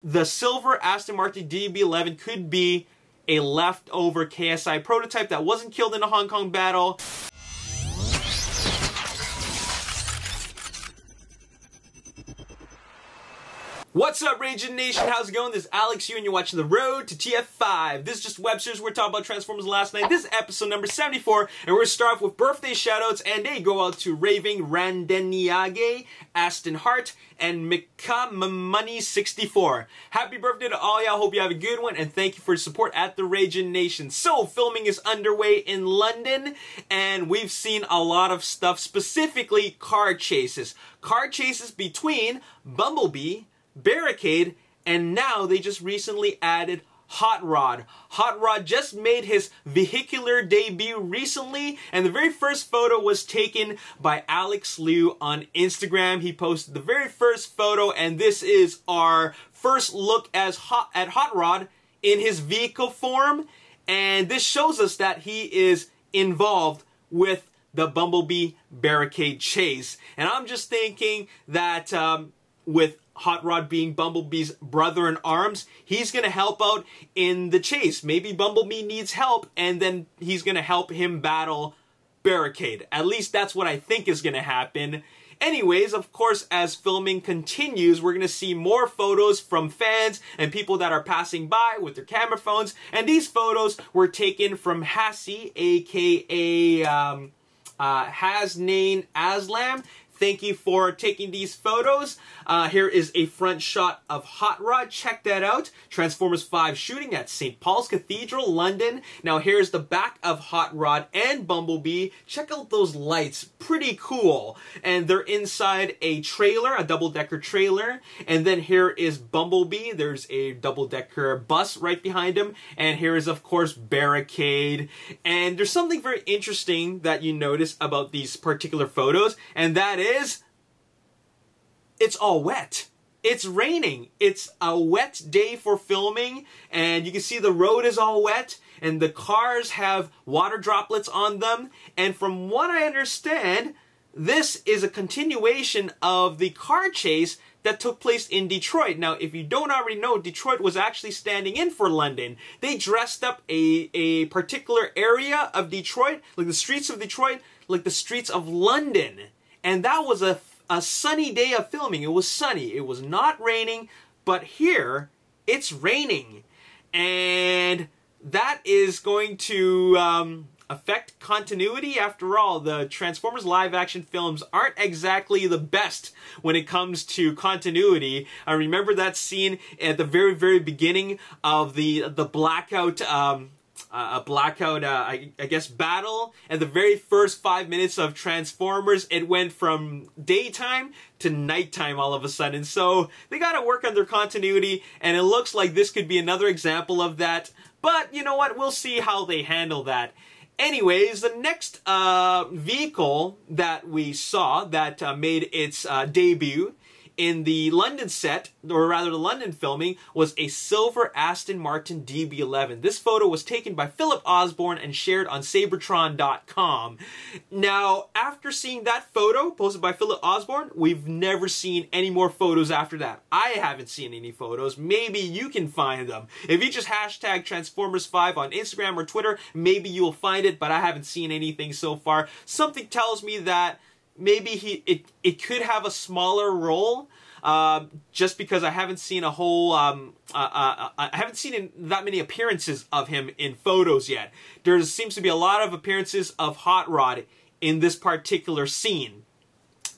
The silver Aston Martin DB11 could be a leftover KSI prototype that wasn't killed in a Hong Kong battle. What's up, Ragin Nation? How's it going? This is Alex Yu, and you're watching The Road to TF5. This is just Webster's. We're talking about Transformers last night. This is episode number 74, and we're going to start off with birthday shoutouts, and they go out to Raving Randeniage, Aston Hart, and Money64. Happy birthday to all y'all. Hope you have a good one, and thank you for your support at the Ragin Nation. So, filming is underway in London, and we've seen a lot of stuff, specifically car chases. Car chases between Bumblebee, Barricade, and now they just recently added Hot Rod. Hot Rod just made his vehicular debut recently, and the very first photo was taken by Alex Liu on Instagram. He posted the very first photo, and this is our first look at Hot Rod in his vehicle form, and this shows us that he is involved with the Bumblebee Barricade chase. And I'm just thinking that with Hot Rod being Bumblebee's brother-in-arms, he's going to help out in the chase. Maybe Bumblebee needs help, and then he's going to help him battle Barricade. At least that's what I think is going to happen. Anyways, of course, as filming continues, we're going to see more photos from fans and people that are passing by with their camera phones. And these photos were taken from Hassie, aka Hasnain Aslam. Thank you for taking these photos. Here is a front shot of Hot Rod. Check that out. Transformers 5 shooting at St. Paul's Cathedral, London. Now here's the back of Hot Rod and Bumblebee. Check out those lights. Pretty cool. And they're inside a trailer, a double-decker trailer. And then here is Bumblebee. There's a double-decker bus right behind him. And here is, of course, Barricade. And there's something very interesting that you notice about these particular photos, and that is it's all wet. It's raining. It's a wet day for filming, and you can see the road is all wet, and the cars have water droplets on them. And from what I understand, this is a continuation of the car chase that took place in Detroit. Now, if you don't already know, Detroit was actually standing in for London. They dressed up a particular area of Detroit, like the streets of Detroit, like the streets of London. And that was a sunny day of filming. It was sunny. It was not raining, but here it's raining. And that is going to affect continuity. After all, the Transformers live action films aren't exactly the best when it comes to continuity. I remember that scene at the very, very beginning of the blackout I guess, battle. And the very first 5 minutes of Transformers, it went from daytime to nighttime all of a sudden. So they gotta work on their continuity, and it looks like this could be another example of that. But you know what? We'll see how they handle that. Anyways, the next vehicle that we saw that made its debut in the London set, or rather the London filming, was a silver Aston Martin DB11. This photo was taken by Philip Osborne and shared on Sabretron.com. Now, after seeing that photo posted by Philip Osborne, we've never seen any more photos after that. I haven't seen any photos. Maybe you can find them. If you just hashtag Transformers5 on Instagram or Twitter, maybe you'll find it, but I haven't seen anything so far. Something tells me that maybe it could have a smaller role, just because I haven't seen a whole I haven't seen that many appearances of him in photos yet. There seems to be a lot of appearances of Hot Rod in this particular scene.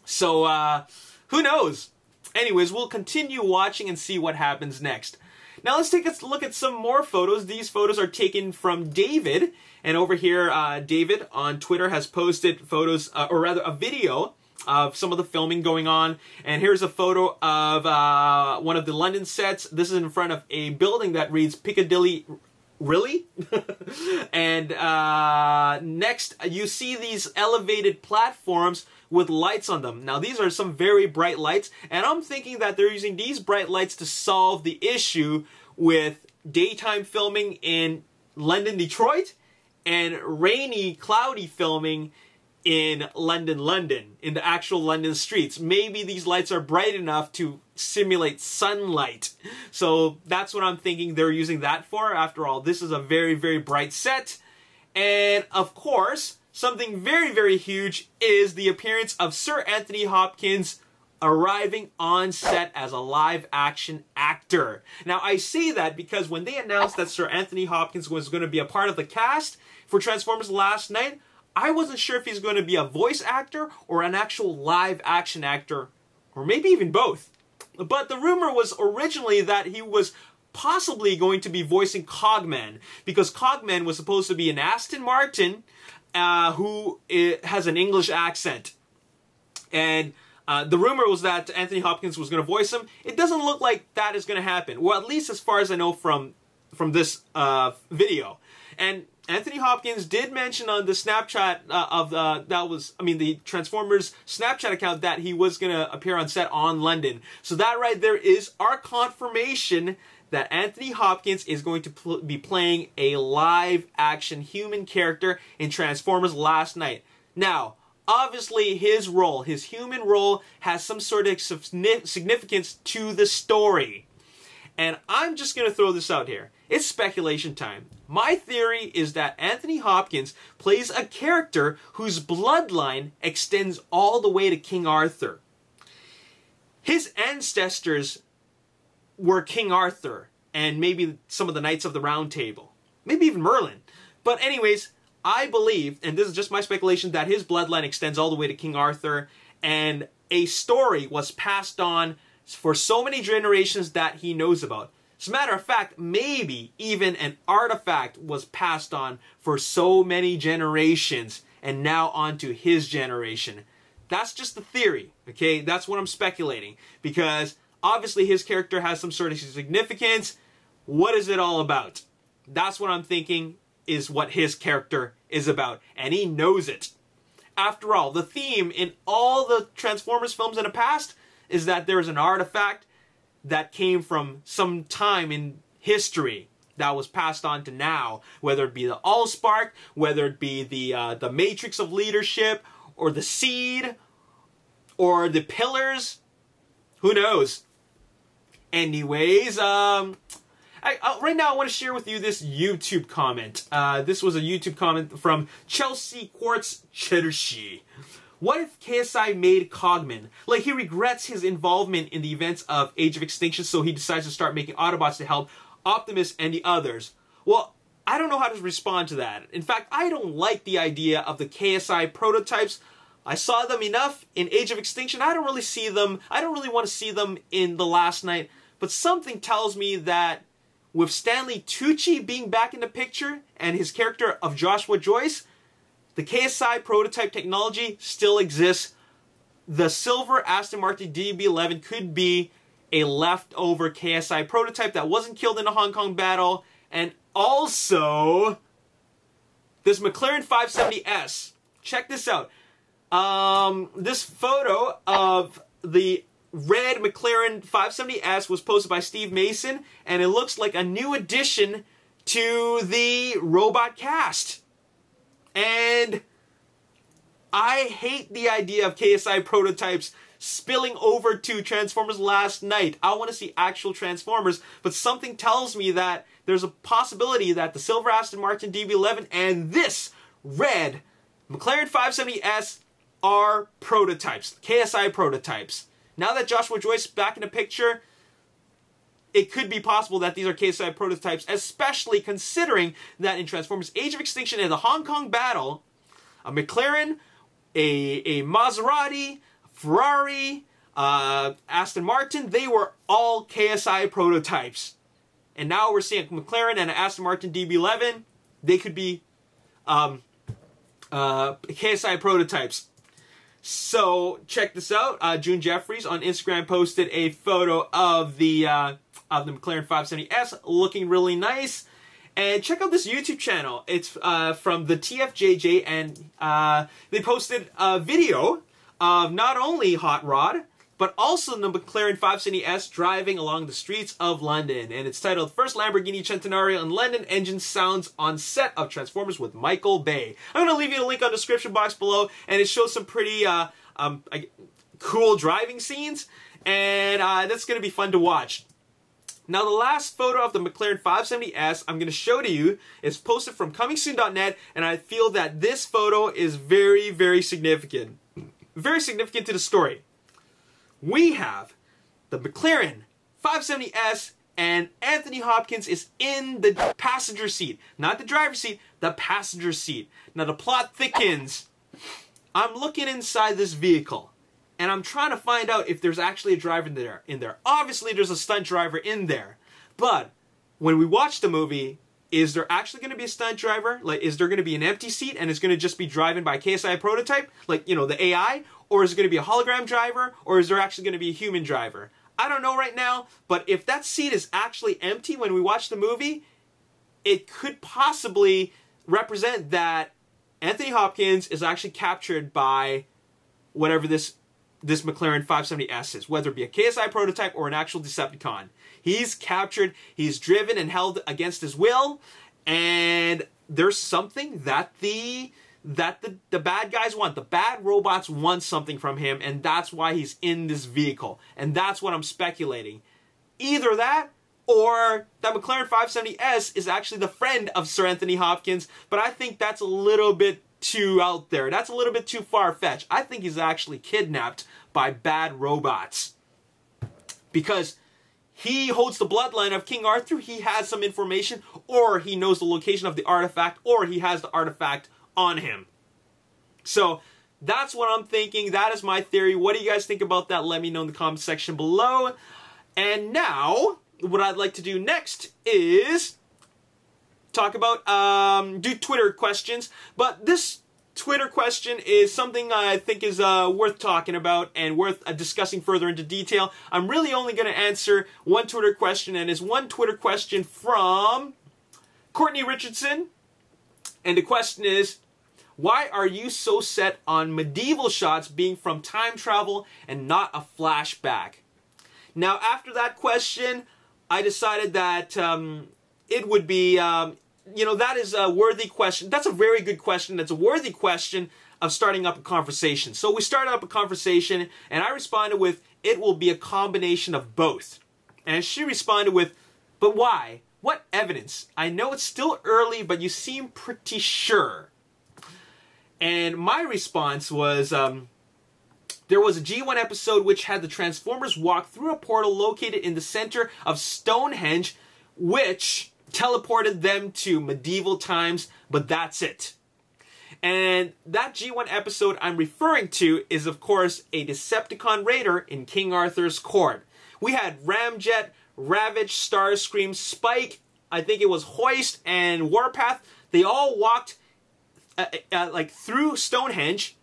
So who knows? Anyways, we'll continue watching and see what happens next. Now let's take a look at some more photos. These photos are taken from David. And over here, David on Twitter has posted photos, or rather a video of some of the filming going on. And here's a photo of one of the London sets. This is in front of a building that reads Piccadilly. Really? And next, you see these elevated platforms with lights on them. Now, these are some very bright lights, and I'm thinking that they're using these bright lights to solve the issue with daytime filming in London, Detroit, and rainy, cloudy filming in London, in the actual London streets. Maybe these lights are bright enough to simulate sunlight. So that's what I'm thinking they're using that for. After all, this is a very, very bright set. And of course, something very, very huge is the appearance of Sir Anthony Hopkins arriving on set as a live-action actor. Now, I say that because when they announced that Sir Anthony Hopkins was going to be a part of the cast for Transformers last night, I wasn't sure if he's going to be a voice actor or an actual live-action actor, or maybe even both. But the rumor was originally that he was possibly going to be voicing Cogman, because Cogman was supposed to be an Aston Martin who has an English accent. And the rumor was that Anthony Hopkins was going to voice him. It doesn't look like that is going to happen. Well, at least as far as I know from this video. And Anthony Hopkins did mention on the Snapchat the Transformers Snapchat account that he was going to appear on set on London. So that right there is our confirmation that Anthony Hopkins is going to be playing a live-action human character in Transformers Last Night. Now, obviously his role, his human role, has some sort of significance to the story. And I'm just going to throw this out here. It's speculation time. My theory is that Anthony Hopkins plays a character whose bloodline extends all the way to King Arthur. His ancestors were King Arthur and maybe some of the Knights of the Round Table. Maybe even Merlin. But anyways, I believe, and this is just my speculation, that his bloodline extends all the way to King Arthur, and a story was passed on for so many generations that he knows about. As a matter of fact, maybe even an artifact was passed on for so many generations, and now onto his generation. That's just the theory, okay? That's what I'm speculating, because obviously his character has some sort of significance. What is it all about? That's what I'm thinking is what his character is about, and he knows it. After all, the theme in all the Transformers films in the past is that there is an artifact that came from some time in history that was passed on to now, whether it be the Allspark, whether it be the Matrix of Leadership, or the Seed, or the Pillars. Who knows? Anyways, right now I want to share with you this YouTube comment. This was a YouTube comment from Chelsea Quartz Cheddarshi. What if KSI made Cogman? Like, he regrets his involvement in the events of Age of Extinction, so he decides to start making Autobots to help Optimus and the others. Well, I don't know how to respond to that. In fact, I don't like the idea of the KSI prototypes. I saw them enough in Age of Extinction. I don't really see them. I don't really want to see them in The Last Night. But something tells me that with Stanley Tucci being back in the picture and his character of Joshua Joyce, the KSI prototype technology still exists. The silver Aston Martin DB11 could be a leftover KSI prototype that wasn't killed in a Hong Kong battle. And also, this McLaren 570S. Check this out. This photo of the red McLaren 570S was posted by Steve Mason, and it looks like a new addition to the robot cast. And I hate the idea of KSI prototypes spilling over to Transformers Last Night. I want to see actual Transformers, but something tells me that there's a possibility that the silver Aston Martin DB11 and this red McLaren 570S are prototypes, KSI prototypes. Now that Joshua Joyce is back in the picture, it could be possible that these are KSI prototypes, especially considering that in Transformers Age of Extinction and the Hong Kong battle, a McLaren, a Maserati, Ferrari, Aston Martin, they were all KSI prototypes. And now we're seeing a McLaren and an Aston Martin DB11. They could be KSI prototypes. So check this out. June Jeffries on Instagram posted a photo of the McLaren 570S looking really nice. And check out this YouTube channel. It's from the TFJJ, and they posted a video of not only Hot Rod, but also the McLaren 570S driving along the streets of London. And it's titled First Lamborghini Centenario in London, Engine Sounds on Set of Transformers with Michael Bay. I'm going to leave you a link on the description box below, and it shows some pretty cool driving scenes, and that's going to be fun to watch. Now, the last photo of the McLaren 570S I'm going to show to you is posted from comingsoon.net, and I feel that this photo is very, very significant. Very significant to the story. We have the McLaren 570S, and Anthony Hopkins is in the passenger seat. Not the driver's seat, the passenger seat. Now, the plot thickens. I'm looking inside this vehicle, and I'm trying to find out if there's actually a driver in there. Obviously, there's a stunt driver in there. But when we watch the movie, is there actually going to be a stunt driver? Like, is there going to be an empty seat and it's going to just be driven by KSI prototype? Like, you know, the AI? Or is it going to be a hologram driver? Or is there actually going to be a human driver? I don't know right now, but if that seat is actually empty when we watch the movie, it could possibly represent that Anthony Hopkins is actually captured by whatever this McLaren 570S is, whether it be a KSI prototype or an actual Decepticon. He's captured, he's driven and held against his will, and there's something that the bad guys want. The bad robots want something from him, and that's why he's in this vehicle. And that's what I'm speculating. Either that, or that McLaren 570S is actually the friend of Sir Anthony Hopkins, but I think that's a little bit too out there. That's a little bit too far-fetched. I think he's actually kidnapped by bad robots. Because he holds the bloodline of King Arthur, he has some information, or he knows the location of the artifact, or he has the artifact on him. So, that's what I'm thinking. That is my theory. What do you guys think about that? Let me know in the comment section below. And now, what I'd like to do next is talk about, do Twitter questions. But this Twitter question is something I think is worth talking about and worth discussing further into detail. I'm really only going to answer one Twitter question, and it's one Twitter question from Courtney Richardson. And the question is, why are you so set on medieval shots being from time travel and not a flashback? Now, after that question, I decided that it would be, you know, that is a worthy question. That's a very good question. That's a worthy question of starting up a conversation. So we started up a conversation, and I responded with, it will be a combination of both. And she responded with, but why? What evidence? I know it's still early, but you seem pretty sure. And my response was, there was a G1 episode which had the Transformers walk through a portal located in the center of Stonehenge, which teleported them to medieval times, but that's it. And that G1 episode I'm referring to is, of course, a Decepticon raider in King Arthur's court. We had Ramjet, Ravage, Starscream, Spike, I think it was Hoist, and Warpath. They all walked like through Stonehenge,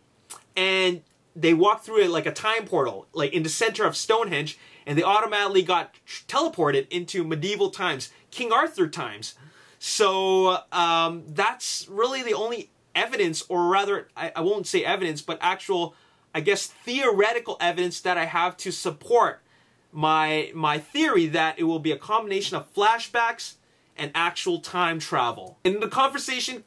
and they walked through it like a time portal, like in the center of Stonehenge, and they automatically got teleported into medieval times, King Arthur times. So that's really the only evidence, or rather, I won't say evidence, but actual, I guess, theoretical evidence that I have to support my theory that it will be a combination of flashbacks and actual time travel. And the conversation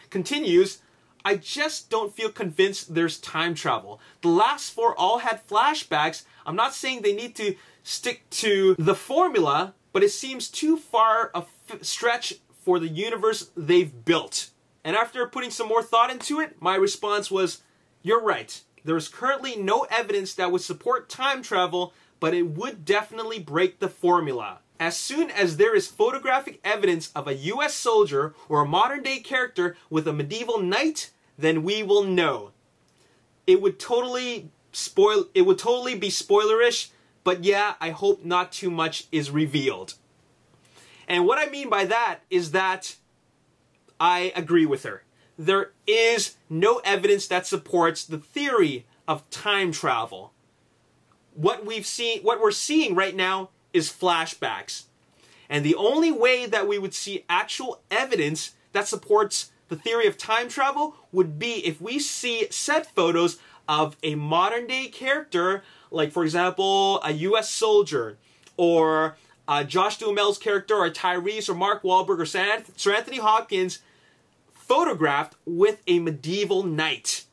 continues. I just don't feel convinced there's time travel. The last four all had flashbacks. I'm not saying they need to stick to the formula, but it seems too far a stretch for the universe they've built. And after putting some more thought into it, my response was, you're right. There is currently no evidence that would support time travel, but it would definitely break the formula. As soon as there is photographic evidence of a US soldier or a modern day character with a medieval knight, then we will know. It would totally be spoilerish, but yeah, I hope not too much is revealed. And what I mean by that is that I agree with her. There is no evidence that supports the theory of time travel. What we're seeing right now is flashbacks. And the only way that we would see actual evidence that supports the theory of time travel would be if we see set photos of a modern day character like for example, a U.S. soldier, or Josh Duhamel's character, or Tyrese, or Mark Wahlberg, or Sir Anthony Hopkins photographed with a medieval knight.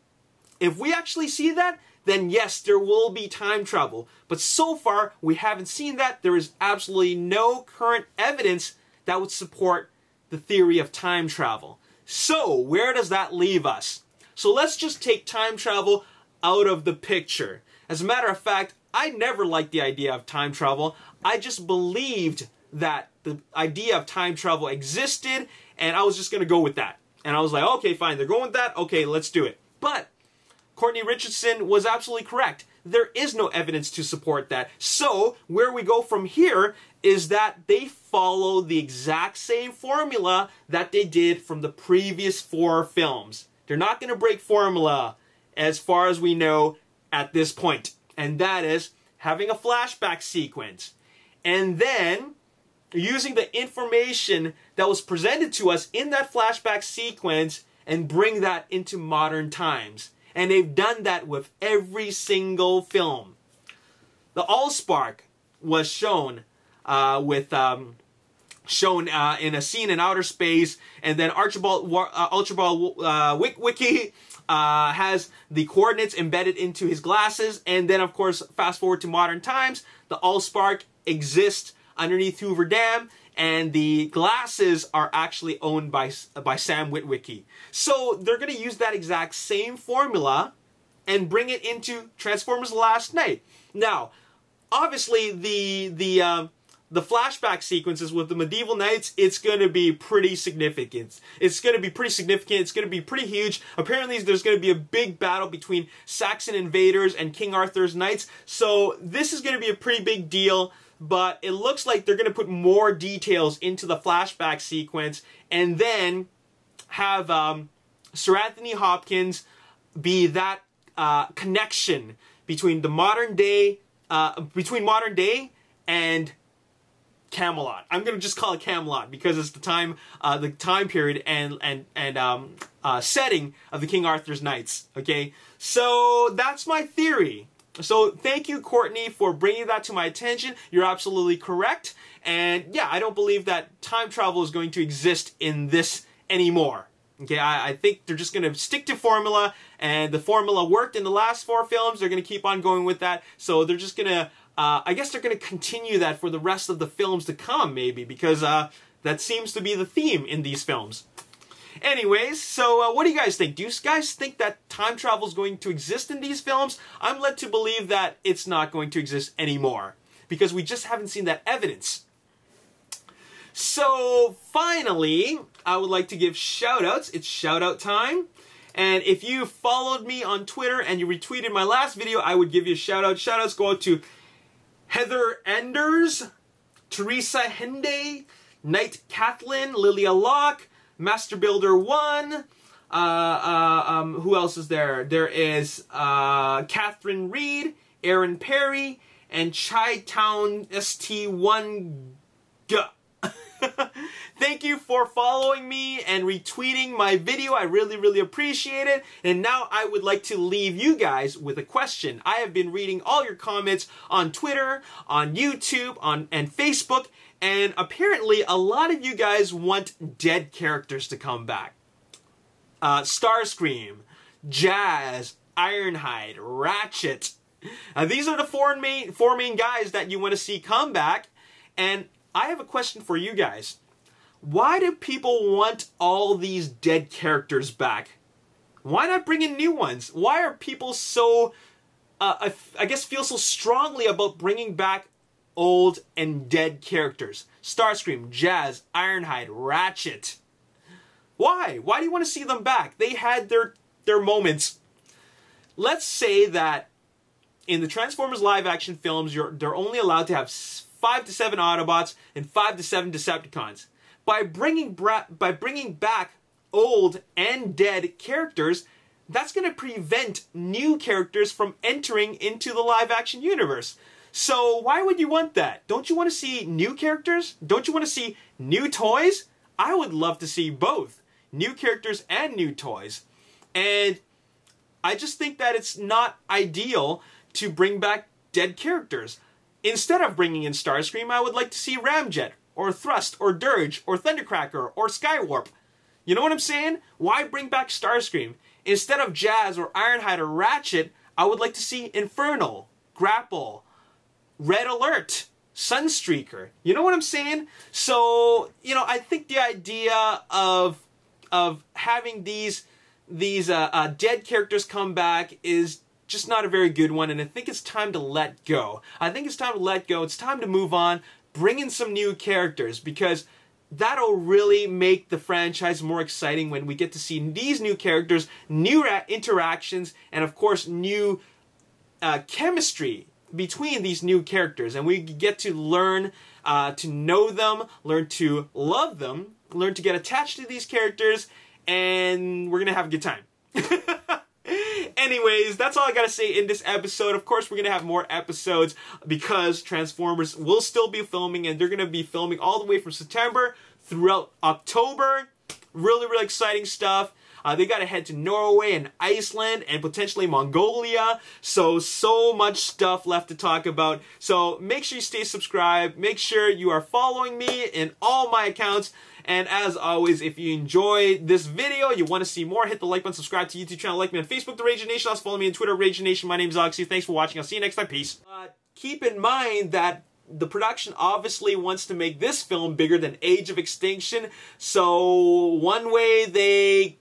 If we actually see that, then yes, there will be time travel. But so far, we haven't seen that. There is absolutely no current evidence that would support the theory of time travel. So, where does that leave us? So let's just take time travel out of the picture. As a matter of fact, I never liked the idea of time travel. I just believed that the idea of time travel existed, and I was just going to go with that. And I was like, okay, fine, they're going with that. Okay, let's do it. But Courtney Richardson was absolutely correct. There is no evidence to support that. So, where we go from here is that they follow the exact same formula that they did from the previous 4 films. They're not going to break formula, as far as we know at this point. And that is having a flashback sequence. And then using the information that was presented to us in that flashback sequence and bring that into modern times. And they've done that with every single film. The Allspark was shown in a scene in outer space, and then Archibald Wiki has the coordinates embedded into his glasses, and then of course fast forward to modern times, the Allspark exists underneath Hoover Dam, and the glasses are actually owned by Sam Witwicky. So they're going to use that exact same formula and bring it into Transformers Last Night. Now, obviously the flashback sequences with the medieval knights, it's going to be pretty significant. It's going to be pretty significant. It's going to be pretty huge. Apparently, there's going to be a big battle between Saxon invaders and King Arthur's knights. So this is going to be a pretty big deal. But it looks like they're going to put more details into the flashback sequence, and then have Sir Anthony Hopkins be that connection between the modern day, and Camelot. I'm going to just call it Camelot because it's the time period and setting of the King Arthur's Knights. Okay, so that's my theory. So thank you, Courtney, for bringing that to my attention. You're absolutely correct. And yeah, I don't believe that time travel is going to exist in this anymore. Okay, I think they're just going to stick to formula, and the formula worked in the last 4 films. They're going to keep on going with that. So they're just going to, I guess they're going to continue that for the rest of the films to come, maybe, because that seems to be the theme in these films. Anyways, so what do you guys think? Do you guys think that time travel is going to exist in these films? I'm led to believe that it's not going to exist anymore, because we just haven't seen that evidence. So, finally, I would like to give shout-outs. It's shout-out time. And if you followed me on Twitter and you retweeted my last video, I would give you a shout-out. Shout-outs go out to Heather Enders, Teresa Hende, Knight Kathleen, Lilia Locke, Master Builder 1, who else is there? There is Catherine Reed, Aaron Perry, and Chi Town ST1 Guh. Thank you for following me and retweeting my video. I really, really appreciate it. And now I would like to leave you guys with a question. I have been reading all your comments on Twitter, on YouTube, and Facebook. And apparently, a lot of you guys want dead characters to come back. Starscream, Jazz, Ironhide, Ratchet. These are the four main guys that you want to see come back. And I have a question for you guys. Why do people want all these dead characters back? Why not bring in new ones? Why are people so, I guess, feel so strongly about bringing back old and dead characters? Starscream, Jazz, Ironhide, Ratchet. Why? Why do you want to see them back? They had their moments. Let's say that in the Transformers live action films, they're only allowed to have 5 to 7 Autobots and 5 to 7 Decepticons. By bringing back old and dead characters, that's going to prevent new characters from entering into the live action universe. So why would you want that? Don't you want to see new characters? Don't you want to see new toys? I would love to see both. New characters and new toys. And I just think that it's not ideal to bring back dead characters. Instead of bringing in Starscream, I would like to see Ramjet, or Thrust, or Dirge, or Thundercracker, or Skywarp. You know what I'm saying? Why bring back Starscream? Instead of Jazz, or Ironhide, or Ratchet, I would like to see Infernal, Grapple, Red Alert, Sunstreaker. You know what I'm saying? So, you know, I think the idea of having these dead characters come back is just not a very good one, and I think it's time to let go. I think it's time to let go. It's time to move on, bring in some new characters, because that'll really make the franchise more exciting when we get to see these new characters, new interactions, and of course new chemistry between these new characters, and we get to learn to know them, learn to love them, learn to get attached to these characters, and we're gonna have a good time. Anyways, that's all I gotta say in this episode. Of course, we're gonna have more episodes because Transformers will still be filming, and they're gonna be filming all the way from September throughout October. Really, really exciting stuff. They gotta head to Norway and Iceland and potentially Mongolia. So much stuff left to talk about. So make sure you stay subscribed. Make sure you are following me in all my accounts. And as always, if you enjoyed this video, you want to see more, hit the like button, subscribe to YouTube channel, like me on Facebook, The Ragin Nation. Also follow me on Twitter, Ragin Nation. My name is Alex. Thanks for watching. I'll see you next time. Peace. Keep in mind that the production obviously wants to make this film bigger than Age of Extinction. So one way they